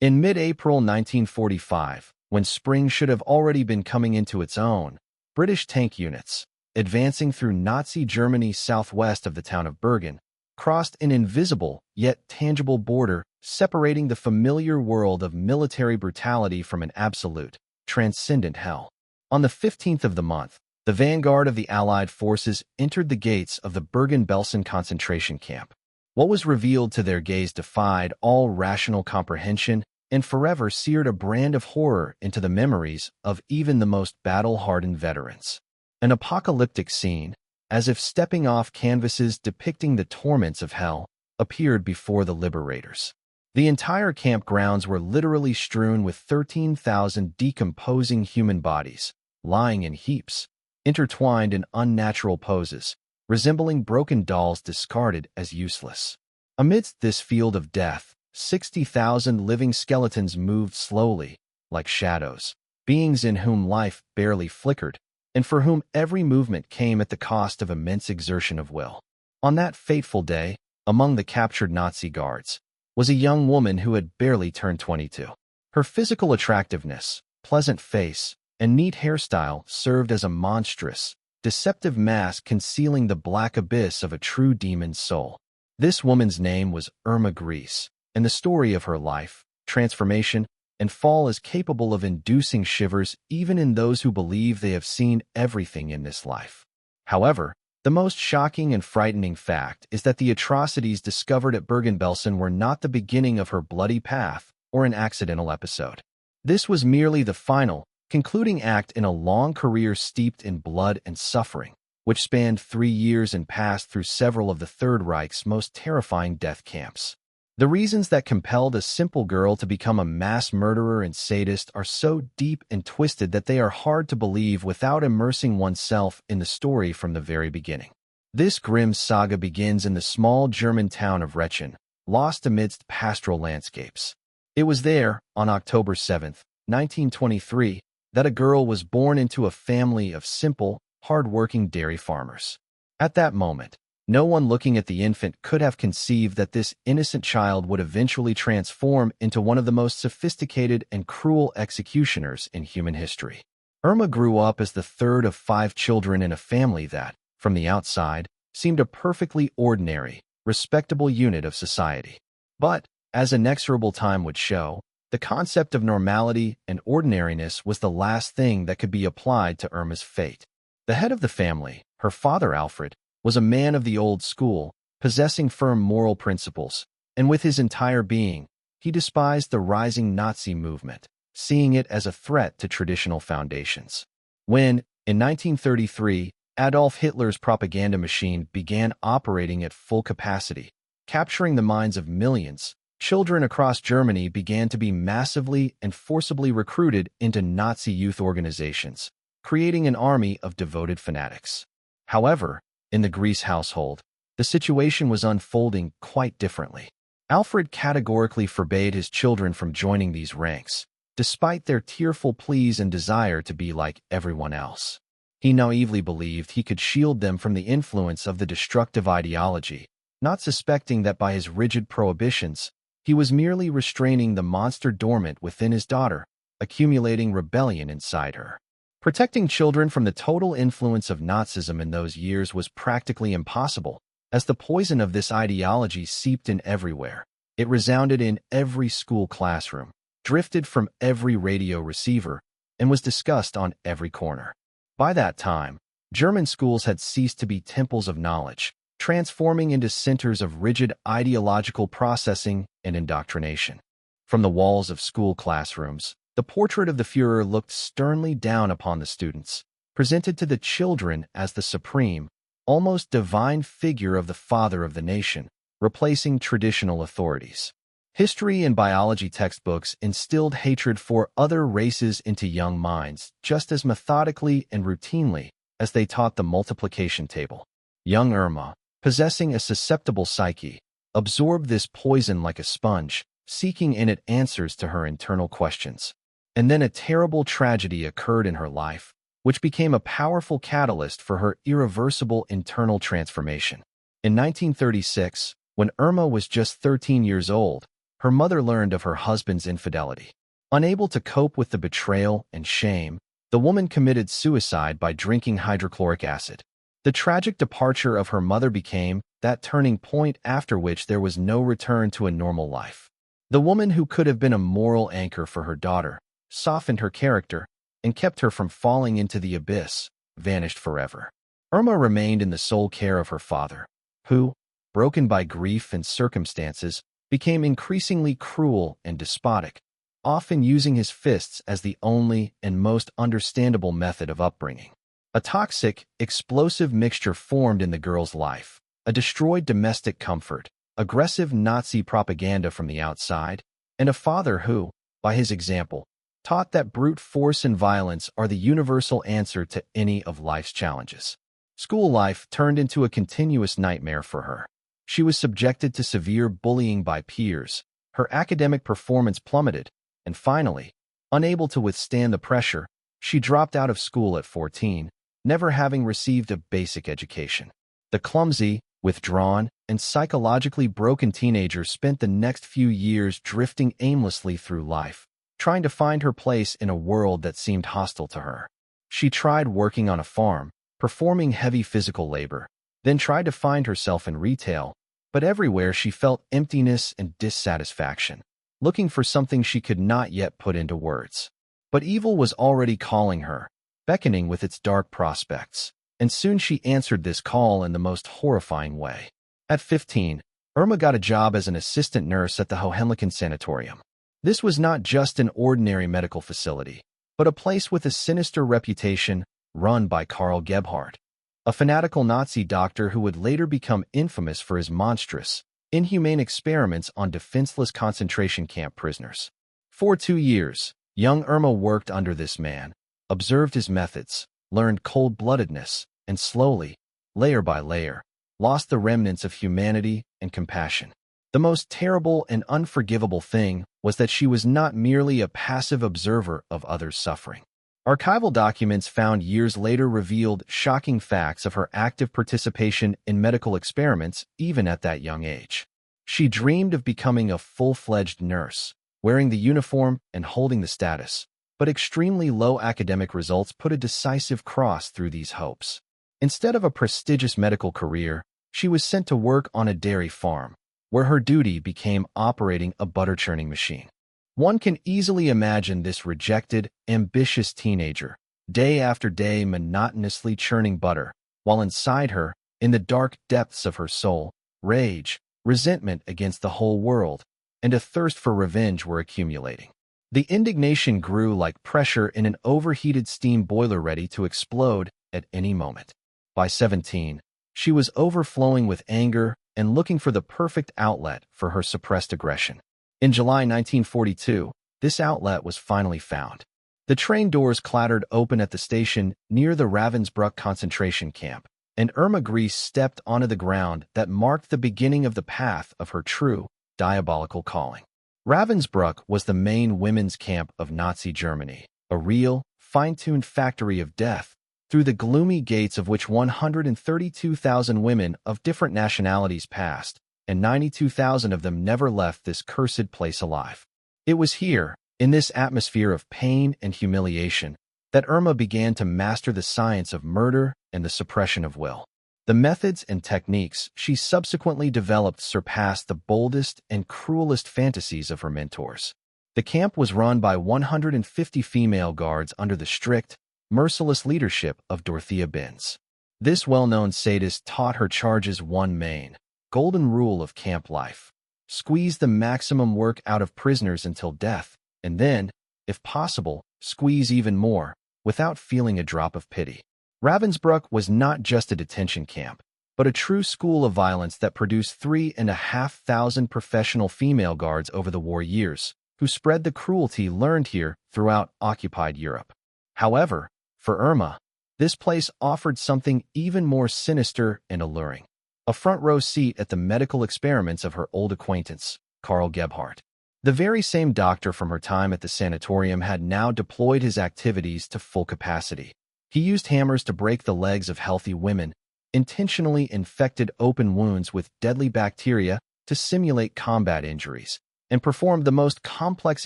In mid-April 1945, when spring should have already been coming into its own, British tank units, advancing through Nazi Germany southwest of the town of Bergen, crossed an invisible yet tangible border separating the familiar world of military brutality from an absolute, transcendent hell. On the 15th of the month, the vanguard of the Allied forces entered the gates of the Bergen-Belsen concentration camp. What was revealed to their gaze defied all rational comprehension and forever seared a brand of horror into the memories of even the most battle-hardened veterans. An apocalyptic scene, as if stepping off canvases depicting the torments of hell, appeared before the liberators. The entire campgrounds were literally strewn with 13,000 decomposing human bodies, lying in heaps, intertwined in unnatural poses, resembling broken dolls discarded as useless. Amidst this field of death, 60,000 living skeletons moved slowly, like shadows, beings in whom life barely flickered, and for whom every movement came at the cost of immense exertion of will. On that fateful day, among the captured Nazi guards, was a young woman who had barely turned 22. Her physical attractiveness, pleasant face, and neat hairstyle served as a monstrous, deceptive mask concealing the black abyss of a true demon's soul. This woman's name was Irma Grese, and the story of her life, transformation, and fall is capable of inducing shivers even in those who believe they have seen everything in this life. However, the most shocking and frightening fact is that the atrocities discovered at Bergen-Belsen were not the beginning of her bloody path or an accidental episode. This was merely the final, concluding act in a long career steeped in blood and suffering, which spanned 3 years and passed through several of the Third Reich's most terrifying death camps. The reasons that compelled a simple girl to become a mass murderer and sadist are so deep and twisted that they are hard to believe without immersing oneself in the story from the very beginning. This grim saga begins in the small German town of Wrechen, lost amidst pastoral landscapes. It was there, on October 7, 1923, that a girl was born into a family of simple, hard-working dairy farmers. At that moment, no one looking at the infant could have conceived that this innocent child would eventually transform into one of the most sophisticated and cruel executioners in human history. Irma grew up as the third of 5 children in a family that, from the outside, seemed a perfectly ordinary, respectable unit of society. But, as inexorable time would show, the concept of normality and ordinariness was the last thing that could be applied to Irma's fate. The head of the family, her father Alfred, was a man of the old school, possessing firm moral principles, and with his entire being, he despised the rising Nazi movement, seeing it as a threat to traditional foundations. When, in 1933, Adolf Hitler's propaganda machine began operating at full capacity, capturing the minds of millions, children across Germany began to be massively and forcibly recruited into Nazi youth organizations, creating an army of devoted fanatics. However, in the Grese household, the situation was unfolding quite differently. Alfred categorically forbade his children from joining these ranks, despite their tearful pleas and desire to be like everyone else. He naively believed he could shield them from the influence of the destructive ideology, not suspecting that by his rigid prohibitions, he was merely restraining the monster dormant within his daughter, accumulating rebellion inside her. Protecting children from the total influence of Nazism in those years was practically impossible, as the poison of this ideology seeped in everywhere. It resounded in every school classroom, drifted from every radio receiver, and was discussed on every corner. By that time, German schools had ceased to be temples of knowledge, transforming into centers of rigid ideological processing and indoctrination. From the walls of school classrooms, the portrait of the Führer looked sternly down upon the students, presented to the children as the supreme, almost divine figure of the father of the nation, replacing traditional authorities. History and biology textbooks instilled hatred for other races into young minds just as methodically and routinely as they taught the multiplication table. Young Irma, possessing a susceptible psyche, absorbed this poison like a sponge, seeking in it answers to her internal questions. And then a terrible tragedy occurred in her life, which became a powerful catalyst for her irreversible internal transformation. In 1936, when Irma was just 13 years old, her mother learned of her husband's infidelity. Unable to cope with the betrayal and shame, the woman committed suicide by drinking hydrochloric acid. The tragic departure of her mother became that turning point after which there was no return to a normal life. The woman who could have been a moral anchor for her daughter, softened her character, and kept her from falling into the abyss, vanished forever. Irma remained in the sole care of her father, who, broken by grief and circumstances, became increasingly cruel and despotic, often using his fists as the only and most understandable method of upbringing. A toxic, explosive mixture formed in the girl's life, a destroyed domestic comfort, aggressive Nazi propaganda from the outside, and a father who, by his example, taught that brute force and violence are the universal answer to any of life's challenges. School life turned into a continuous nightmare for her. She was subjected to severe bullying by peers, her academic performance plummeted, and finally, unable to withstand the pressure, she dropped out of school at 14, never having received a basic education. The clumsy, withdrawn, and psychologically broken teenager spent the next few years drifting aimlessly through life, trying to find her place in a world that seemed hostile to her. She tried working on a farm, performing heavy physical labor, then tried to find herself in retail, but everywhere she felt emptiness and dissatisfaction, looking for something she could not yet put into words. But evil was already calling her, beckoning with its dark prospects, and soon she answered this call in the most horrifying way. At 15, Irma got a job as an assistant nurse at the Hohenlichen sanatorium. This was not just an ordinary medical facility, but a place with a sinister reputation run by Karl Gebhardt, a fanatical Nazi doctor who would later become infamous for his monstrous, inhumane experiments on defenseless concentration camp prisoners. For 2 years, young Irma worked under this man, observed his methods, learned cold-bloodedness, and slowly, layer by layer, lost the remnants of humanity and compassion. The most terrible and unforgivable thing was that she was not merely a passive observer of others' suffering. Archival documents found years later revealed shocking facts of her active participation in medical experiments even at that young age. She dreamed of becoming a full-fledged nurse, wearing the uniform and holding the status, but extremely low academic results put a decisive cross through these hopes. Instead of a prestigious medical career, she was sent to work on a dairy farm, where her duty became operating a butter-churning machine. One can easily imagine this rejected, ambitious teenager, day after day monotonously churning butter, while inside her, in the dark depths of her soul, rage, resentment against the whole world, and a thirst for revenge were accumulating. The indignation grew like pressure in an overheated steam boiler ready to explode at any moment. By 17, she was overflowing with anger and looking for the perfect outlet for her suppressed aggression. In July 1942, this outlet was finally found. The train doors clattered open at the station near the Ravensbrück concentration camp, and Irma Grese stepped onto the ground that marked the beginning of the path of her true, diabolical calling. Ravensbrück was the main women's camp of Nazi Germany, a real, fine-tuned factory of death, through the gloomy gates of which 132,000 women of different nationalities passed, and 92,000 of them never left this cursed place alive. It was here, in this atmosphere of pain and humiliation, that Irma began to master the science of murder and the suppression of will. The methods and techniques she subsequently developed surpassed the boldest and cruelest fantasies of her mentors. The camp was run by 150 female guards under the strict, merciless leadership of Dorothea Benz. This well-known sadist taught her charges one main, golden rule of camp life: squeeze the maximum work out of prisoners until death, and then, if possible, squeeze even more, without feeling a drop of pity. Ravensbrück was not just a detention camp, but a true school of violence that produced 3,500 professional female guards over the war years, who spread the cruelty learned here throughout occupied Europe. However, for Irma, this place offered something even more sinister and alluring: a front-row seat at the medical experiments of her old acquaintance, Karl Gebhardt. The very same doctor from her time at the sanatorium had now deployed his activities to full capacity. He used hammers to break the legs of healthy women, intentionally infected open wounds with deadly bacteria to simulate combat injuries, and performed the most complex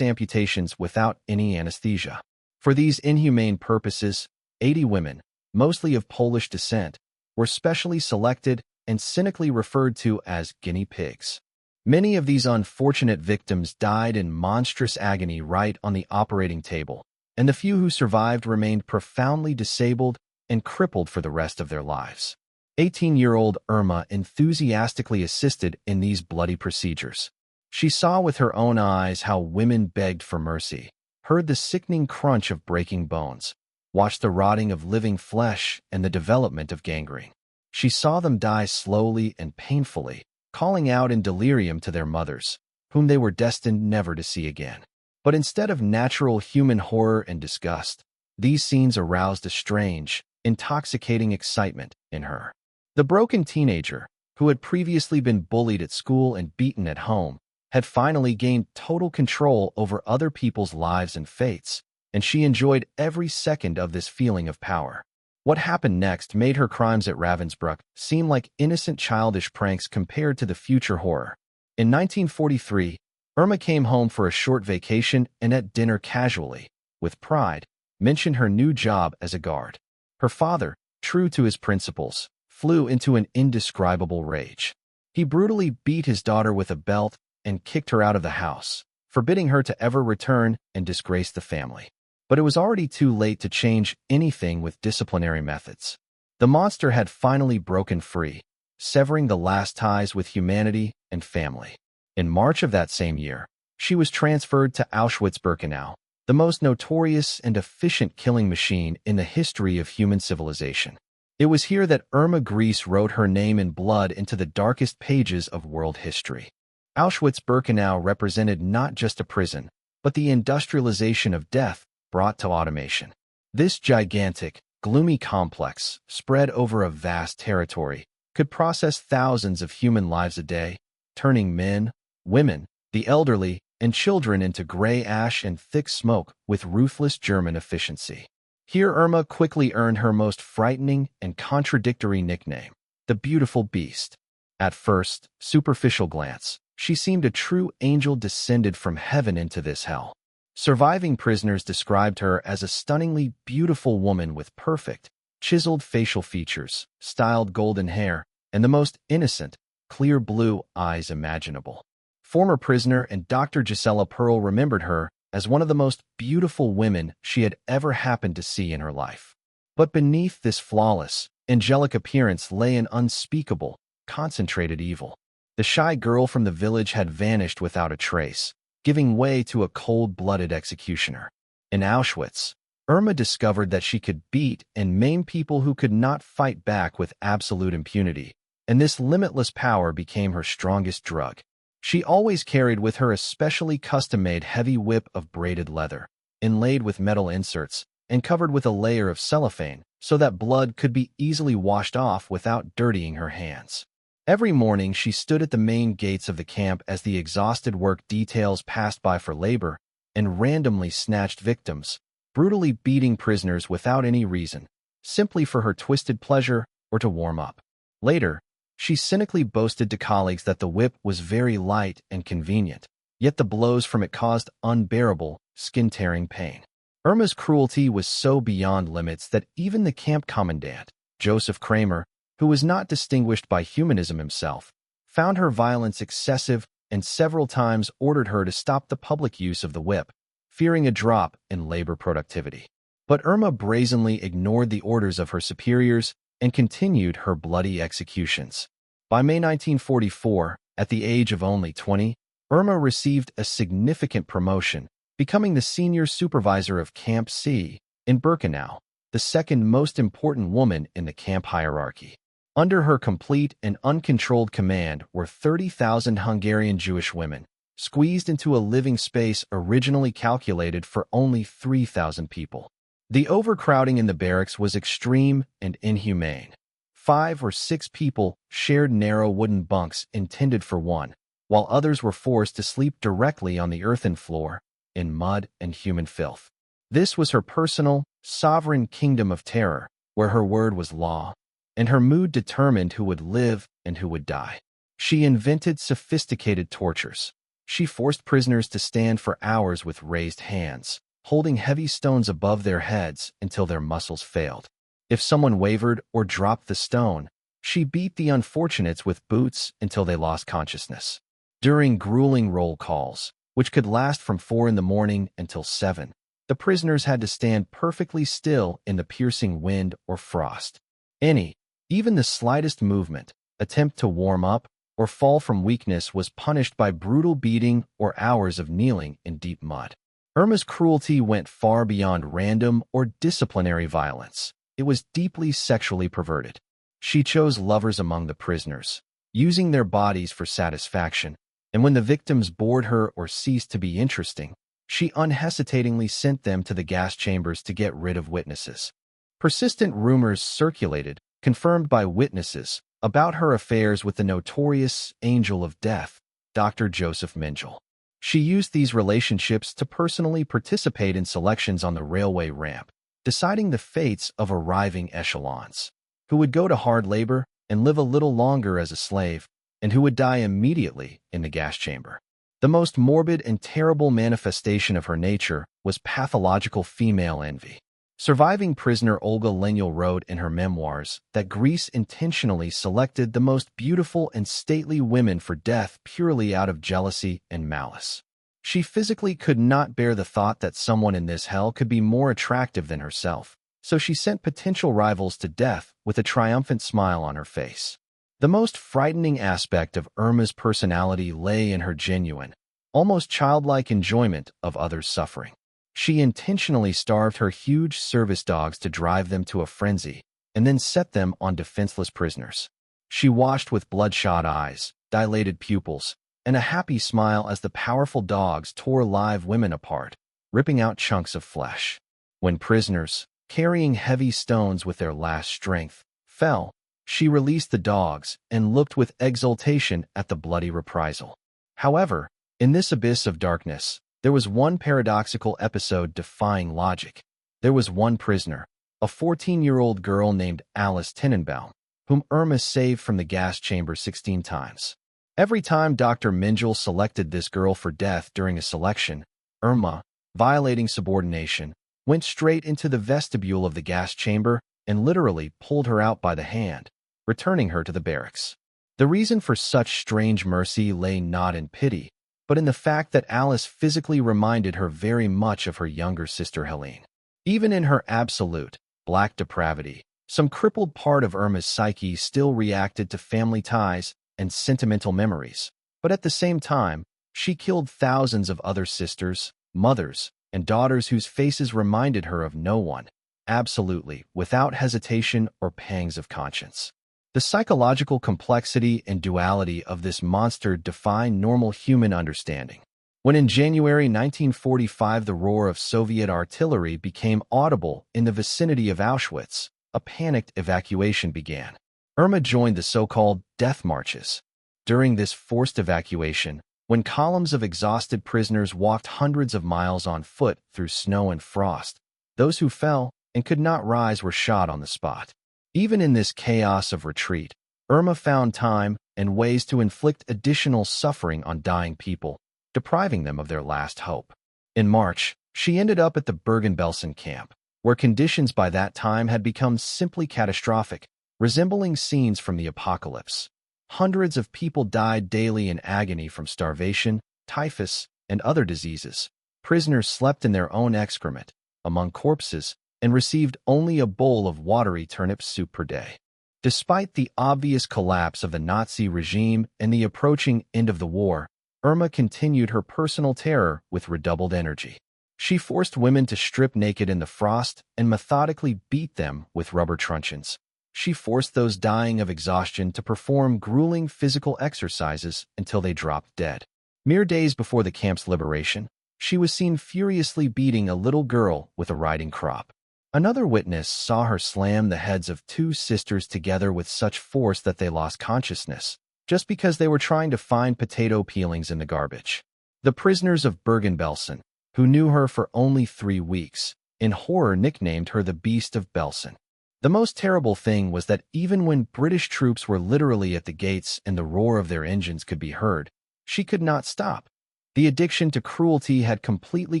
amputations without any anesthesia. For these inhumane purposes, 80 women, mostly of Polish descent, were specially selected and cynically referred to as guinea pigs. Many of these unfortunate victims died in monstrous agony right on the operating table, and the few who survived remained profoundly disabled and crippled for the rest of their lives. 18-year-old Irma enthusiastically assisted in these bloody procedures. She saw with her own eyes how women begged for mercy, heard the sickening crunch of breaking bones, watched the rotting of living flesh and the development of gangrene. She saw them die slowly and painfully, calling out in delirium to their mothers, whom they were destined never to see again. But instead of natural human horror and disgust, these scenes aroused a strange, intoxicating excitement in her. The broken teenager, who had previously been bullied at school and beaten at home, had finally gained total control over other people's lives and fates, and she enjoyed every second of this feeling of power. What happened next made her crimes at Ravensbrück seem like innocent childish pranks compared to the future horror. In 1943, Irma came home for a short vacation and at dinner casually, with pride, mentioned her new job as a guard. Her father, true to his principles, flew into an indescribable rage. He brutally beat his daughter with a belt and kicked her out of the house, forbidding her to ever return and disgrace the family. But it was already too late to change anything with disciplinary methods. The monster had finally broken free, severing the last ties with humanity and family. In March of that same year, she was transferred to Auschwitz-Birkenau, the most notorious and efficient killing machine in the history of human civilization. It was here that Irma Grese wrote her name in blood into the darkest pages of world history. Auschwitz-Birkenau represented not just a prison, but the industrialization of death brought to automation. This gigantic, gloomy complex, spread over a vast territory, could process thousands of human lives a day, turning men, women, the elderly, and children into gray ash and thick smoke with ruthless German efficiency. Here Irma quickly earned her most frightening and contradictory nickname, the Beautiful Beast. At first, superficial glance, she seemed a true angel descended from heaven into this hell. Surviving prisoners described her as a stunningly beautiful woman with perfect, chiseled facial features, styled golden hair, and the most innocent, clear blue eyes imaginable. Former prisoner and Dr. Gisela Pearl remembered her as one of the most beautiful women she had ever happened to see in her life. But beneath this flawless, angelic appearance lay an unspeakable, concentrated evil. The shy girl from the village had vanished without a trace, giving way to a cold-blooded executioner. In Auschwitz, Irma discovered that she could beat and maim people who could not fight back with absolute impunity, and this limitless power became her strongest drug. She always carried with her a specially custom-made heavy whip of braided leather, inlaid with metal inserts, and covered with a layer of cellophane so that blood could be easily washed off without dirtying her hands. Every morning she stood at the main gates of the camp as the exhausted work details passed by for labor and randomly snatched victims, brutally beating prisoners without any reason, simply for her twisted pleasure or to warm up. Later, she cynically boasted to colleagues that the whip was very light and convenient, yet the blows from it caused unbearable, skin-tearing pain. Irma's cruelty was so beyond limits that even the camp commandant, Joseph Kramer, who was not distinguished by humanism himself, found her violence excessive and several times ordered her to stop the public use of the whip, fearing a drop in labor productivity. But Irma brazenly ignored the orders of her superiors and continued her bloody executions. By May 1944, at the age of only 20, Irma received a significant promotion, becoming the senior supervisor of Camp C in Birkenau, the second most important woman in the camp hierarchy. Under her complete and uncontrolled command were 30,000 Hungarian Jewish women, squeezed into a living space originally calculated for only 3,000 people. The overcrowding in the barracks was extreme and inhumane. 5 or 6 people shared narrow wooden bunks intended for one, while others were forced to sleep directly on the earthen floor, in mud and human filth. This was her personal, sovereign kingdom of terror, where her word was law, and her mood determined who would live and who would die. She invented sophisticated tortures. She forced prisoners to stand for hours with raised hands, holding heavy stones above their heads until their muscles failed. If someone wavered or dropped the stone, she beat the unfortunates with boots until they lost consciousness. During grueling roll calls, which could last from 4 in the morning until 7, the prisoners had to stand perfectly still in the piercing wind or frost. Even the slightest movement, attempt to warm up, or fall from weakness was punished by brutal beating or hours of kneeling in deep mud. Irma's cruelty went far beyond random or disciplinary violence. It was deeply sexually perverted. She chose lovers among the prisoners, using their bodies for satisfaction, and when the victims bored her or ceased to be interesting, she unhesitatingly sent them to the gas chambers to get rid of witnesses. Persistent rumors circulated, confirmed by witnesses, about her affairs with the notorious Angel of Death, Dr. Joseph Mengele. She used these relationships to personally participate in selections on the railway ramp, deciding the fates of arriving echelons, who would go to hard labor and live a little longer as a slave, and who would die immediately in the gas chamber. The most morbid and terrible manifestation of her nature was pathological female envy. Surviving prisoner Olga Lengyel wrote in her memoirs that Greece intentionally selected the most beautiful and stately women for death purely out of jealousy and malice. She physically could not bear the thought that someone in this hell could be more attractive than herself, so she sent potential rivals to death with a triumphant smile on her face. The most frightening aspect of Irma's personality lay in her genuine, almost childlike enjoyment of others' suffering. She intentionally starved her huge service dogs to drive them to a frenzy, and then set them on defenseless prisoners. She watched with bloodshot eyes, dilated pupils, and a happy smile as the powerful dogs tore live women apart, ripping out chunks of flesh. When prisoners, carrying heavy stones with their last strength, fell, she released the dogs and looked with exultation at the bloody reprisal. However, in this abyss of darkness, there was one paradoxical episode defying logic. There was one prisoner, a 14-year-old girl named Alice Tenenbaum, whom Irma saved from the gas chamber 16 times. Every time Dr. Mengele selected this girl for death during a selection, Irma, violating subordination, went straight into the vestibule of the gas chamber and literally pulled her out by the hand, returning her to the barracks. The reason for such strange mercy lay not in pity, but in the fact that Alice physically reminded her very much of her younger sister Helene. Even in her absolute, black depravity, some crippled part of Irma's psyche still reacted to family ties and sentimental memories, but at the same time, she killed thousands of other sisters, mothers, and daughters whose faces reminded her of no one, absolutely, without hesitation or pangs of conscience. The psychological complexity and duality of this monster defy normal human understanding. When in January 1945 the roar of Soviet artillery became audible in the vicinity of Auschwitz, a panicked evacuation began. Irma joined the so-called death marches. During this forced evacuation, when columns of exhausted prisoners walked hundreds of miles on foot through snow and frost, those who fell and could not rise were shot on the spot. Even in this chaos of retreat, Irma found time and ways to inflict additional suffering on dying people, depriving them of their last hope. In March, she ended up at the Bergen-Belsen camp, where conditions by that time had become simply catastrophic, resembling scenes from the apocalypse. Hundreds of people died daily in agony from starvation, typhus, and other diseases. Prisoners slept in their own excrement, among corpses, and received only a bowl of watery turnip soup per day. Despite the obvious collapse of the Nazi regime and the approaching end of the war, Irma continued her personal terror with redoubled energy. She forced women to strip naked in the frost and methodically beat them with rubber truncheons. She forced those dying of exhaustion to perform grueling physical exercises until they dropped dead. Mere days before the camp's liberation, she was seen furiously beating a little girl with a riding crop. Another witness saw her slam the heads of two sisters together with such force that they lost consciousness, just because they were trying to find potato peelings in the garbage. The prisoners of Bergen-Belsen, who knew her for only 3 weeks, in horror nicknamed her the Beast of Belsen. The most terrible thing was that even when British troops were literally at the gates and the roar of their engines could be heard, she could not stop. The addiction to cruelty had completely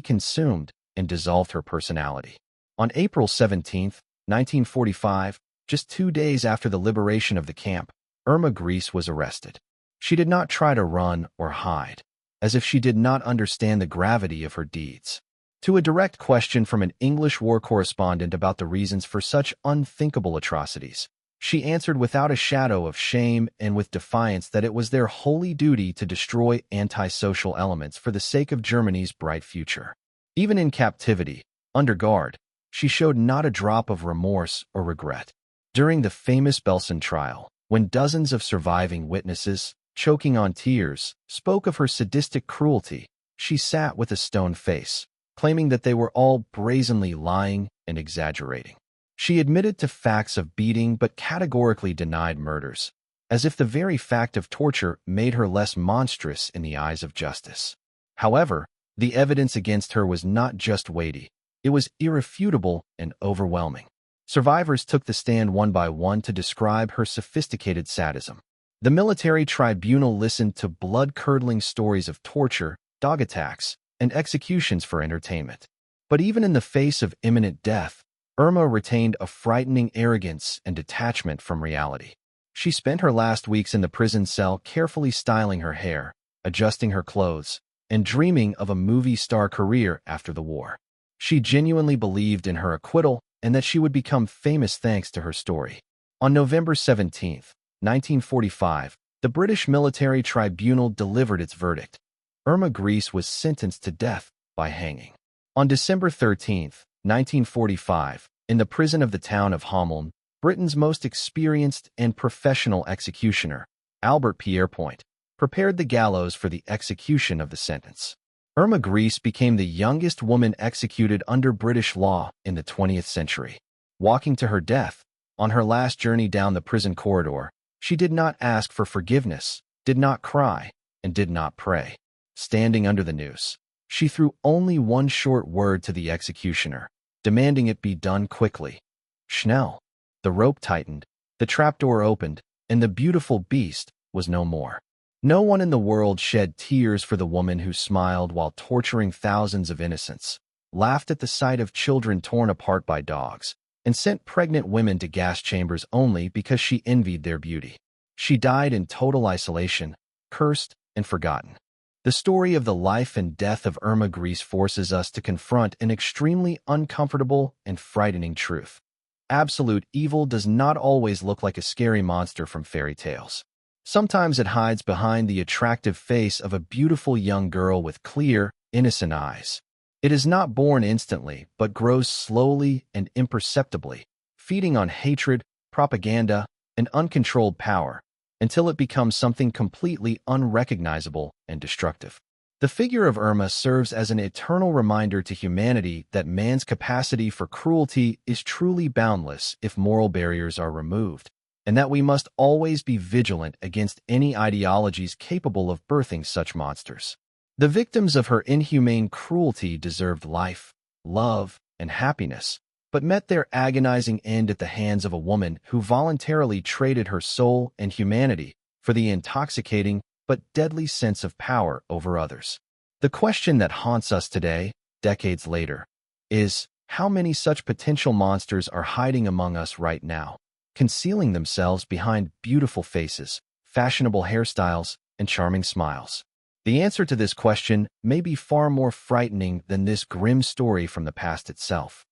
consumed and dissolved her personality. On April 17, 1945, just 2 days after the liberation of the camp, Irma Grese was arrested. She did not try to run or hide, as if she did not understand the gravity of her deeds. To a direct question from an English war correspondent about the reasons for such unthinkable atrocities, she answered without a shadow of shame and with defiance that it was their holy duty to destroy antisocial elements for the sake of Germany's bright future. Even in captivity, under guard, she showed not a drop of remorse or regret. During the famous Belsen trial, when dozens of surviving witnesses, choking on tears, spoke of her sadistic cruelty, she sat with a stone face, claiming that they were all brazenly lying and exaggerating. She admitted to facts of beating but categorically denied murders, as if the very fact of torture made her less monstrous in the eyes of justice. However, the evidence against her was not just weighty, it was irrefutable and overwhelming. Survivors took the stand one by one to describe her sophisticated sadism. The military tribunal listened to blood-curdling stories of torture, dog attacks, and executions for entertainment. But even in the face of imminent death, Irma retained a frightening arrogance and detachment from reality. She spent her last weeks in the prison cell carefully styling her hair, adjusting her clothes, and dreaming of a movie star career after the war. She genuinely believed in her acquittal and that she would become famous thanks to her story. On November 17, 1945, the British military tribunal delivered its verdict. Irma Grese was sentenced to death by hanging. On December 13, 1945, in the prison of the town of Hameln, Britain's most experienced and professional executioner, Albert Pierrepoint, prepared the gallows for the execution of the sentence. Irma Grese became the youngest woman executed under British law in the 20th century. Walking to her death, on her last journey down the prison corridor, she did not ask for forgiveness, did not cry, and did not pray. Standing under the noose, she threw only one short word to the executioner, demanding it be done quickly. Schnell. The rope tightened, the trapdoor opened, and the beautiful beast was no more. No one in the world shed tears for the woman who smiled while torturing thousands of innocents, laughed at the sight of children torn apart by dogs, and sent pregnant women to gas chambers only because she envied their beauty. She died in total isolation, cursed and forgotten. The story of the life and death of Irma Grese forces us to confront an extremely uncomfortable and frightening truth. Absolute evil does not always look like a scary monster from fairy tales. Sometimes it hides behind the attractive face of a beautiful young girl with clear, innocent eyes. It is not born instantly, but grows slowly and imperceptibly, feeding on hatred, propaganda, and uncontrolled power, until it becomes something completely unrecognizable and destructive. The figure of Irma serves as an eternal reminder to humanity that man's capacity for cruelty is truly boundless if moral barriers are removed, and that we must always be vigilant against any ideologies capable of birthing such monsters. The victims of her inhumane cruelty deserved life, love, and happiness, but met their agonizing end at the hands of a woman who voluntarily traded her soul and humanity for the intoxicating but deadly sense of power over others. The question that haunts us today, decades later, is how many such potential monsters are hiding among us right now, concealing themselves behind beautiful faces, fashionable hairstyles, and charming smiles? The answer to this question may be far more frightening than this grim story from the past itself.